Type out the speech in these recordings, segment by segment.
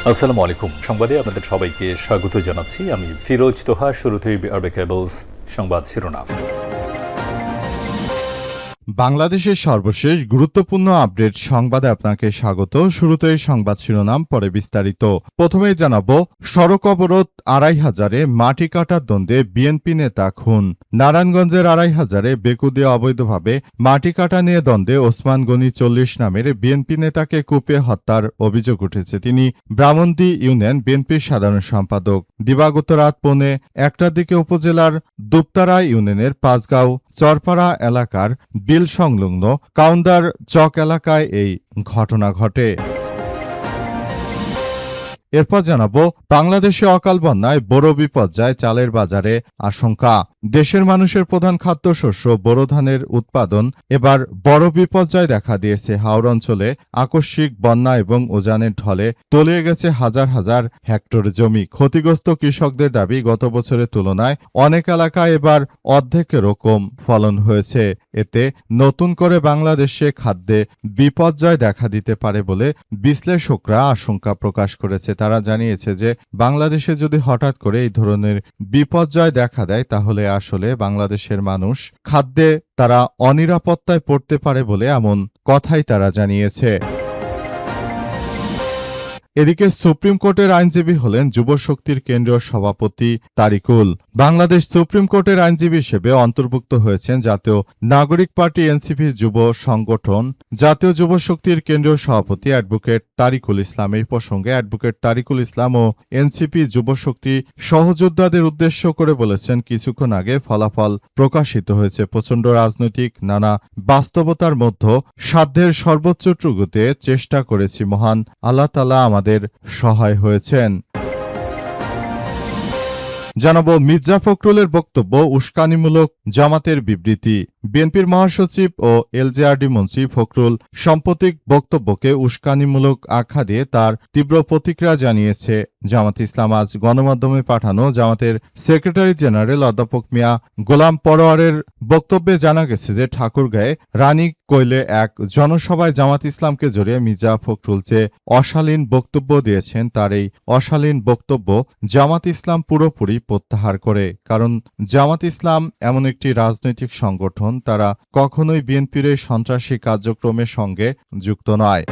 আসসালামু আলাইকুম। সংবাদে আপনাদের সবাইকে স্বাগত জানাচ্ছি। আমি ফিরোজ তোহা। শুরুতেই আরবে কেবলস সংবাদ শিরোনাম। বাংলাদেশের সর্বশেষ গুরুত্বপূর্ণ আপডেট সংবাদে আপনাকে স্বাগত। শুরুতেই সংবাদ শিরোনাম, পরে বিস্তারিত। প্রথমেই জানাবো, সড়ক অবরোধ আড়াইহাজারে, মাটি কাটার দ্বন্দ্বে বিএনপি নেতা খুন। নারায়ণগঞ্জের আড়াইহাজারে বেকুদে অবৈধভাবে মাটি কাটা নিয়ে দ্বন্দ্বে ওসমান গনি 40 নামের বিএনপি নেতাকে কুপিয়ে হত্যার অভিযোগ উঠেছে। তিনি ব্রাহ্মণদী ইউনিয়ন বিএনপির সাধারণ সম্পাদক। দিবাগত রাত 1:15টার দিকে উপজেলার দুপতারা ইউনিয়নের পাঁচগাঁও চরপাড়া এলাকার বিল সংলগ্ন কাউন্দার চক এলাকায় এই ঘটনা ঘটে। এরপর জানাবো, বাংলাদেশে অকাল বন্যায় বোরো বিপর্যয়, চালের বাজারে আশঙ্কা। দেশের মানুষের প্রধান খাদ্যশস্য বোরো ধানের উৎপাদন এবার বড় বিপর্যয় দেখা দিয়েছে। হাওর অঞ্চলে আকস্মিক বন্যা এবং উজানের ঢলে তলিয়ে গেছে হাজার হাজার হেক্টর জমি। ক্ষতিগ্রস্ত কৃষকদের দাবি, গত বছরের তুলনায় অনেক এলাকায় এবার অর্ধেকেরও কম ফলন হয়েছে। এতে নতুন করে বাংলাদেশে খাদ্যে বিপর্যয় দেখা দিতে পারে বলে বিশ্লেষকরা আশঙ্কা প্রকাশ করেছে। তারা জানিয়েছে যে বাংলাদেশে যদি হঠাৎ করে এই ধরনের বিপর্যয় দেখা দেয়, তাহলে আসলে বাংলাদেশের মানুষ খাদ্যে তারা অনিরাপত্তায় পড়তে পারে বলে এমন কথাই তারা জানিয়েছে। এদিকে সুপ্রিম কোর্টের আইনজীবী হলেন যুবশক্তির কেন্দ্রীয় সভাপতি তারিকুল। বাংলাদেশ সুপ্রিম কোর্টের আইনজীবী হিসেবে অন্তর্ভুক্ত হয়েছেন জাতীয় নাগরিক পার্টি এনসিপির যুব সংগঠন জাতীয় যুবশক্তির কেন্দ্রীয় সভাপতি অ্যাডভোকেট তারিকুল ইসলাম। এই প্রসঙ্গে অ্যাডভোকেট তারিকুল ইসলাম ও এনসিপি যুবশক্তি সহযোদ্ধাদের উদ্দেশ্য করে বলেছেন, কিছুক্ষণ আগে ফলাফল প্রকাশিত হয়েছে। প্রচণ্ড রাজনৈতিক নানা বাস্তবতার মধ্যে সাধ্যের সর্বোচ্চটুকুতে চেষ্টা করেছি। মহান আল্লাহ তাআলা আমাদের সহায় হয়েছেন। জানাবো, মির্জা ফখরুলের বক্তব্য উস্কানিমূলক, জামাতের বিবৃতি। বিএনপির মহাসচিব ও এলজেআরডি মন্ত্রী ফখরুল সাম্প্রতিক বক্তব্যকে উস্কানিমূলক আখ্যা দিয়ে তার তীব্র প্রতিক্রিয়া জানিয়েছে জামাত ইসলাম। আজ গণমাধ্যমে পাঠানো জামাতের সেক্রেটারি জেনারেল অধ্যাপক মিয়া গোলাম পরোয়ারের বক্তব্যে জানা গেছে যে ঠাকুরগাঁয়ে রানী কৈলে এক জনসভায় জামাত ইসলামকে জড়িয়ে মির্জা ফখরুল যে অশালীন বক্তব্য দিয়েছেন, তার এই অশালীন বক্তব্য জামাত ইসলাম পুরোপুরি প্রত্যাহার করে। কারণ জামাত ইসলাম এমন একটি রাজনৈতিক সংগঠন, তারা কখনোই বিএনপির এই সন্ত্রাসী কার্যক্রমের সঙ্গে যুক্ত নয়।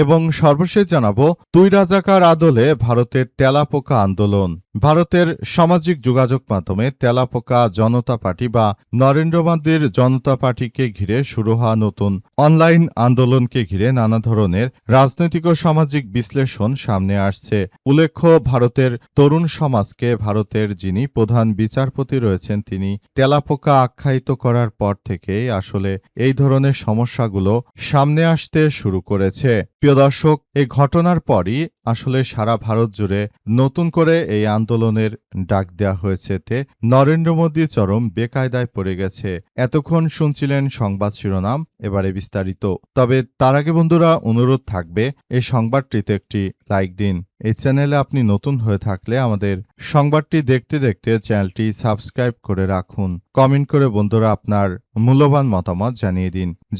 এবং সর্বশেষ জানাবো, দুই রাজাকার আদলে ভারতের তেলাপোকা আন্দোলন। ভারতের সামাজিক যোগাযোগ মাধ্যমে তেলাপোকা জনতা পার্টি বা নরেন্দ্র মোদীর জনতা পার্টিকে ঘিরে শুরু হওয়া নতুন অনলাইন আন্দোলনকে ঘিরে নানা ধরনের রাজনৈতিক ও সামাজিক বিশ্লেষণ সামনে আসছে। উল্লেখ্য, ভারতের তরুণ সমাজকে ভারতের যিনি প্রধান বিচারপতি রয়েছেন, তিনি তেলাপোকা আখ্যায়িত করার পর থেকেই আসলে এই ধরনের সমস্যাগুলো সামনে আসতে শুরু করেছে। প্রিয় দর্শক, এই ঘটনার পরই আসলে সারা ভারত জুড়ে নতুন করে এই আন্দোলনের ডাক দেওয়া হয়েছে। তে নরেন্দ্র মোদী চরম বেকায়দায় পড়ে গেছে। এতক্ষণ শুনছিলেন সংবাদ শিরোনাম, এবারে বিস্তারিত। তবে তার আগে বন্ধুরা, অনুরোধ থাকবে এই সংবাদটিতে একটি লাইক দিন। এই চ্যানেলে আপনি নতুন হয়ে থাকলে আমাদের সংবাদটি দেখতে দেখতে চ্যানেলটি সাবস্ক্রাইব করে রাখুন। কমেন্ট করে বন্ধুরা আপনার মূল্যবান মতামত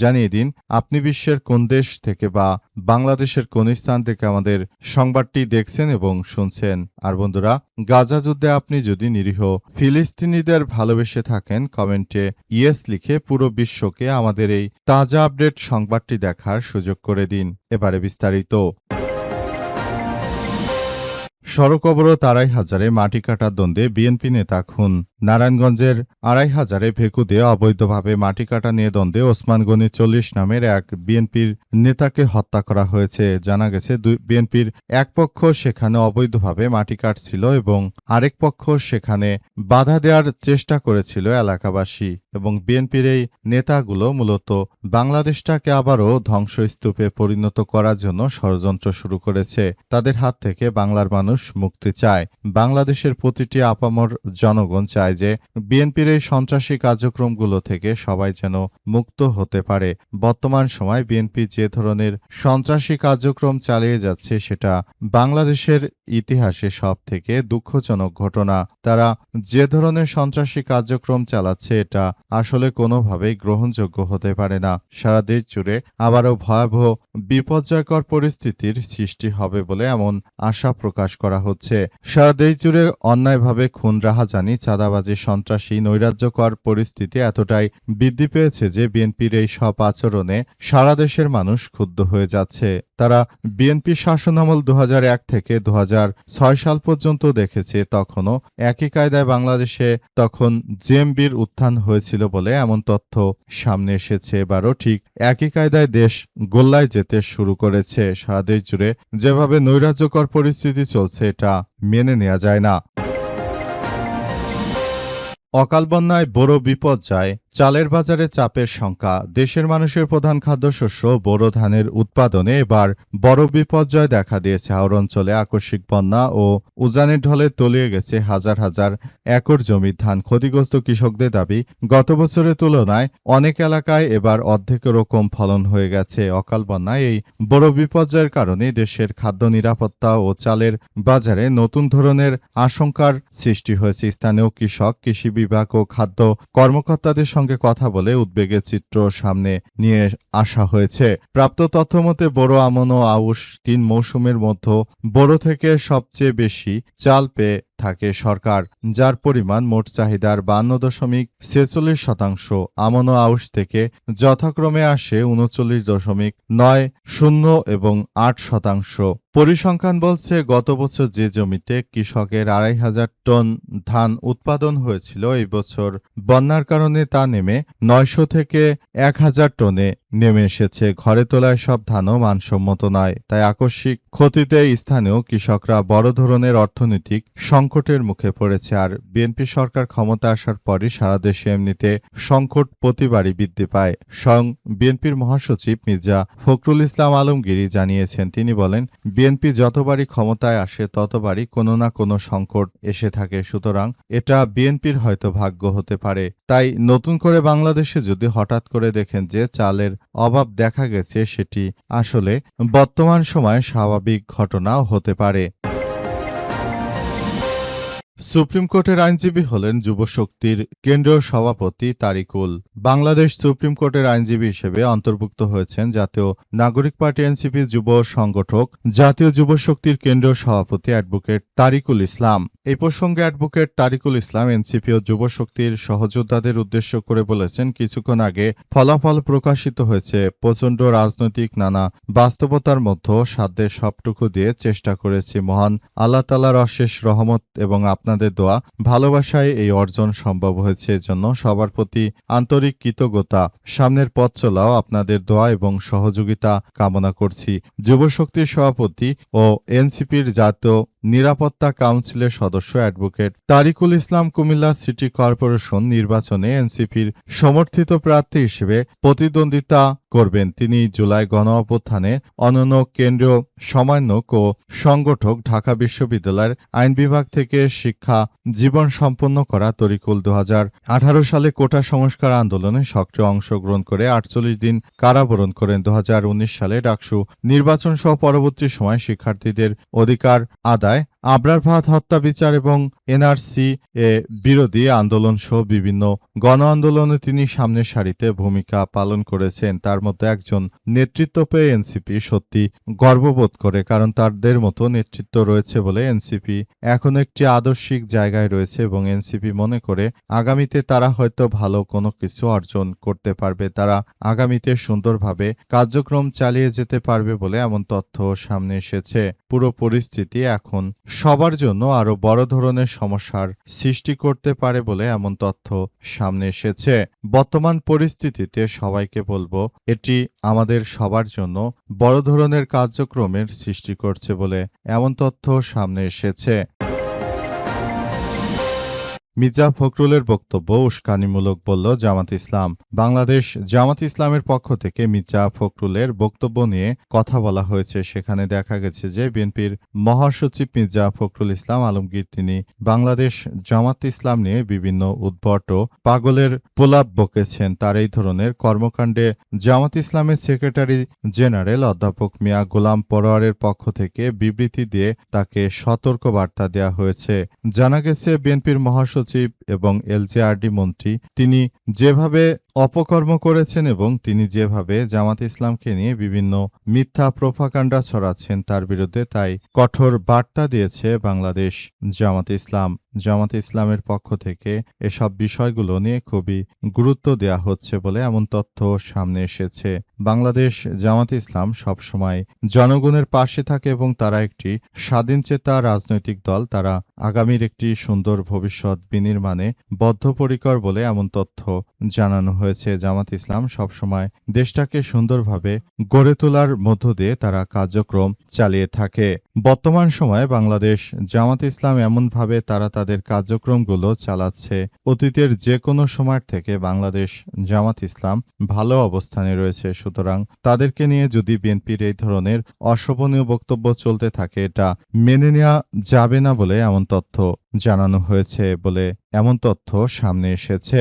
জানিয়ে দিন আপনি বিশ্বের কোন দেশ থেকে বা বাংলাদেশের কোন স্থান থেকে আমাদের সংবাদটি দেখছেন এবং শুনছেন। আর বন্ধুরা, গাজা যুদ্ধে আপনি যদি নিরীহ ফিলিস্তিনিদের ভালোবেসে থাকেন, কমেন্টে ইয়েস লিখে পুরো বিশ্বকে আমাদের এই তাজা আপডেট সংবাদটি দেখার সুযোগ করে দিন। এবারে বিস্তারিত। সড়ক অবরোধ আড়াইহাজারে, মাটি কাটার দ্বন্দ্বে বিএনপি নেতা খুন। নারায়ণগঞ্জের আড়াইহাজারে ভেকুদে অবৈধভাবে মাটি কাটা নিয়ে দ্বন্দ্বে ওসমান গনি 40 নামের এক বিএনপির নেতাকে হত্যা করা হয়েছে। জানা গেছে, বিএনপির এক পক্ষ সেখানে অবৈধভাবে মাটি কাটছিল এবং আরেক পক্ষ সেখানে বাধা দেওয়ার চেষ্টা করেছিল এলাকাবাসী। এবং বিএনপির এই নেতাগুলো মূলত বাংলাদেশটাকে আবারও ধ্বংসস্তূপে পরিণত করার জন্য ষড়যন্ত্র শুরু করেছে। তাদের হাত থেকে বাংলার মানুষ মানুষ মুক্তি চায়। বাংলাদেশের প্রতিটি আপামর জনগণ চায় যে বিএনপির এই সন্ত্রাসী কার্যক্রমগুলো থেকে সবাই যেন মুক্ত হতে পারে। বর্তমান সময় বিএনপি যে ধরনের সন্ত্রাসী কার্যক্রম চালিয়ে যাচ্ছে সেটা বাংলাদেশের ইতিহাসে সবথেকে দুঃখজনক ঘটনা। তারা যে ধরনের সন্ত্রাসী কার্যক্রম চালাচ্ছে এটা আসলে কোনোভাবেই গ্রহণযোগ্য হতে পারে না। সারা দেশ জুড়ে আবারও ভয়াবহ বিপর্যয়কর পরিস্থিতির সৃষ্টি হবে বলে এমন আশা প্রকাশ করা হচ্ছে। সারা দেশ জুড়ে অন্যায়ভাবে খুন, রাহাজানি, চাঁদাবাজি, সন্ত্রাসী, নৈরাজ্যকর পরিস্থিতি এতটাই বৃদ্ধি পেয়েছে যে বিএনপির এই সব আচরণে সারা দেশের মানুষ ক্ষুব্ধ হয়ে যাচ্ছে। তারা বিএনপি শাসনামল 2001 থেকে 2006 সাল পর্যন্ত দেখেছে। তখনও একই কায়দায় বাংলাদেশে তখন জেএমবির উত্থান হয়েছিল বলে এমন তথ্য সামনে এসেছে। এবারও ঠিক একই কায়দায় দেশ গোল্লায় যেতে শুরু করেছে। সারা দেশ জুড়ে যেভাবে নৈরাজ্যকর পরিস্থিতি চলছে এটা মেনে নেওয়া যায় না। অকাল বন্যায় বড় বিপর্যয়, চালের বাজারে চাপের শঙ্কা। দেশের মানুষের প্রধান খাদ্যশস্য বোরো ধানের উৎপাদনে এবার বড় বিপর্যয় দেখা দিয়েছে। হাওর অঞ্চলে আকস্মিক বন্যা ও উজানের ঢলে তলিয়ে গেছে হাজার হাজার একর জমির ধান। ক্ষতিগ্রস্ত কৃষকদের দাবি, গত বছরের তুলনায় অনেক এলাকায় এবার অর্ধেকেরও কম ফলন হয়ে গেছে। অকাল বন্যায় এই বড় বিপর্যয়ের কারণে দেশের খাদ্য নিরাপত্তা ও চালের বাজারে নতুন ধরনের আশঙ্কার সৃষ্টি হয়েছে। স্থানীয় কৃষক, কৃষি বিভাগ ও খাদ্য কর্মকর্তাদের সঙ্গে কথা বলে উদ্বেগের চিত্র সামনে নিয়ে আসা হয়েছে। প্রাপ্ত তথ্যমতে বোরো, আমন ও আউশ 3 মৌসুমের মধ্যে বোরো থেকে সবচেয়ে বেশি চাল পেয়ে থাকে সরকার, যার পরিমাণ মোট চাহিদার 52.46%। আমন ও আউশ থেকে যথাক্রমে আসে 39.90 এবং 8%। পরিসংখ্যান বলছে গত বছর যে জমিতে কৃষকের 2500 টন ধান উৎপাদন হয়েছিল, এই বছর বন্যার কারণে তা নেমে 900 থেকে 1000 টনে নেমে এসেছে। ঘরে তোলায় সব ধানও মানসম্মত নয়। তাই আকস্মিক ক্ষতিতে স্থানীয় কৃষকরা বড় ধরনের অর্থনৈতিক সংকটের মুখে পড়েছে। আর বিএনপি সরকার ক্ষমতা আসার পরই সারা দেশে এমনিতে সংকট প্রতিবারই বৃদ্ধি পায়। স্বয়ং বিএনপির মহাসচিব মির্জা ফখরুল ইসলাম আলমগীর জানিয়েছেন, তিনি বলেন, বিএনপি যতবারই ক্ষমতায় আসে ততবারই কোনো না কোনো সংকট এসে থাকে। সুতরাং এটা বিএনপির হয়তো ভাগ্য হতে পারে। তাই নতুন করে বাংলাদেশে যদি হঠাৎ করে দেখেন যে চালের অভাব দেখা গেছে, সেটি আসলে বর্তমান সময়ে স্বাভাবিক ঘটনাও হতে পারে। সুপ্রিম কোর্টের আইনজীবী হলেন যুবশক্তির কেন্দ্রীয় সভাপতি তারিকুল। বাংলাদেশ সুপ্রিম কোর্টের আইনজীবী হিসেবে অন্তর্ভুক্ত হয়েছেন জাতীয় নাগরিক পার্টি এনসিপি যুব সংগঠক, জাতীয় যুবশক্তির কেন্দ্রীয় সভাপতি অ্যাডভোকেট তারিকুল ইসলাম। এই প্রসঙ্গে অ্যাডভোকেট তারিকুল ইসলাম এনসিপি ও যুবশক্তির সহযোদ্ধাদের উদ্দেশ্য করে বলেছেন, কিছুক্ষণ আগে ফলাফল প্রকাশিত হয়েছে। প্রচণ্ড রাজনৈতিক নানা বাস্তবতার মধ্যে সাধ্যের সবটুকু দিয়ে চেষ্টা করেছি। মহান আল্লাহ তাআলার অশেষ রহমত এবং আপনাদের দোয়া ভালোবাসায় এই অর্জন সম্ভব হয়েছে। এজন্য সবার প্রতি আন্তরিক কৃতজ্ঞতা। সামনের পথ চলাও আপনাদের দোয়া এবং সহযোগিতা কামনা করছি। যুবশক্তির সভাপতি ও এনসিপির জাতীয় নিরাপত্তা কাউন্সিলের সদস্য অ্যাডভোকেট তারিকুল ইসলাম কুমিল্লা সিটি কর্পোরেশন নির্বাচনে এনসিপির সমর্থিত প্রার্থী হিসেবে প্রতিদ্বন্দ্বিতা করবেন। তিনি জুলাই গণ অভ্যুত্থানে অনন্য কেন্দ্রীয় সমন্বয়ক ও সংগঠক, ঢাকা বিশ্ববিদ্যালয়ের আইন বিভাগ থেকে শিক্ষা জীবন সম্পন্ন করা তরিকুল 2018 সালে কোটা সংস্কার আন্দোলনে সক্রিয় অংশগ্রহণ করে 48 দিন কারাবরণ করেন। 2019 সালে ডাকসু নির্বাচন সহ পরবর্তী সময় শিক্ষার্থীদের অধিকার আদায়, আবরার ফাহাদ হত্যা বিচার এবং এনআরসি বিরোধী আন্দোলন সহ বিভিন্ন গণ আন্দোলনে তিনি সামনের সারিতে ভূমিকা পালন করেছেন। তার মধ্যে একজন নেতৃত্ব পেয়ে এনসিপি সত্যি গর্ববোধ করে, কারণ তাদের মতো নেতৃত্ব রয়েছে বলে এনসিপি এখন একটি আদর্শিক জায়গায় রয়েছে এবং এনসিপি মনে করে আগামীতে তারা হয়তো ভালো কোনো কিছু অর্জন করতে পারবে। তারা আগামীতে সুন্দরভাবে কার্যক্রম চালিয়ে যেতে পারবে বলে এমন তথ্য সামনে এসেছে। পুরো পরিস্থিতি এখন সবার জন্য আরো বড় ধরনের সমস্যার সৃষ্টি করতে পারে বলে এমন তথ্য সামনে এসেছে। বর্তমান পরিস্থিতিতে সবাইকে বলবো, এটি আমাদের সবার জন্য বড় ধরনের কার্যক্রমের সৃষ্টি করছে বলে এমন তথ্য সামনে এসেছে। মির্জা ফখরুলের বক্তব্য উস্কানিমূলক বলল জামাত ইসলাম। বাংলাদেশ জামাত ইসলামের পক্ষ থেকে মির্জা ফখরুলের বক্তব্য নিয়ে কথা বলা হয়েছে। সেখানে দেখা গেছে যে বিএনপির মহাসচিব মির্জা ফখরুল ইসলাম আলমগীর তিনি বাংলাদেশ জামাত ইসলাম নিয়ে বিভিন্ন উদ্ভট ও পাগলের প্রলাপ বকেছেন। তার এই ধরনের কর্মকাণ্ডে জামাত ইসলামের সেক্রেটারি জেনারেল অধ্যাপক মিয়া গোলাম পরোয়ারের পক্ষ থেকে বিবৃতি দিয়ে তাকে সতর্ক বার্তা দেওয়া হয়েছে। জানা গেছে বিএনপির মহাসচিব এবং এলজেআরডি মন্ত্রী তিনি যেভাবে অপকর্ম করেছেন এবং তিনি যেভাবে জামাত ইসলামকে নিয়ে বিভিন্ন মিথ্যা প্রোপাগান্ডা ছড়াচ্ছেন তার বিরুদ্ধে তাই কঠোর বার্তা দিয়েছে বাংলাদেশ জামাত ইসলাম। জামাত ইসলামের পক্ষ থেকে এসব বিষয়গুলো নিয়ে খুবই গুরুত্ব দেওয়া হচ্ছে বলে এমন তথ্য সামনে এসেছে। বাংলাদেশ জামাত ইসলাম সবসময় জনগণের পাশে থাকে এবং তারা একটি স্বাধীনচেতা রাজনৈতিক দল। তারা আগামীর একটি সুন্দর ভবিষ্যৎ বিনির্মাণে বদ্ধপরিকর বলে এমন তথ্য জানানো হয়েছে। জামাত ইসলাম সবসময় দেশটাকে সুন্দরভাবে গড়ে তোলার মধ্য দিয়ে তারা কার্যক্রম চালিয়ে থাকে। বর্তমান সময়ে বাংলাদেশ জামাত ইসলাম এমনভাবে তারা তাদের কার্যক্রমগুলো চালাচ্ছে, অতীতের যে কোনো সময় থেকে বাংলাদেশ জামাত ইসলাম ভালো অবস্থানে রয়েছে। সুতরাং তাদেরকে নিয়ে যদি বিএনপির এই ধরনের অশোভনীয় বক্তব্য চলতে থাকে এটা মেনে নেওয়া যাবে না বলে এমন তথ্য জানানো হয়েছে বলে এমন তথ্য সামনে এসেছে।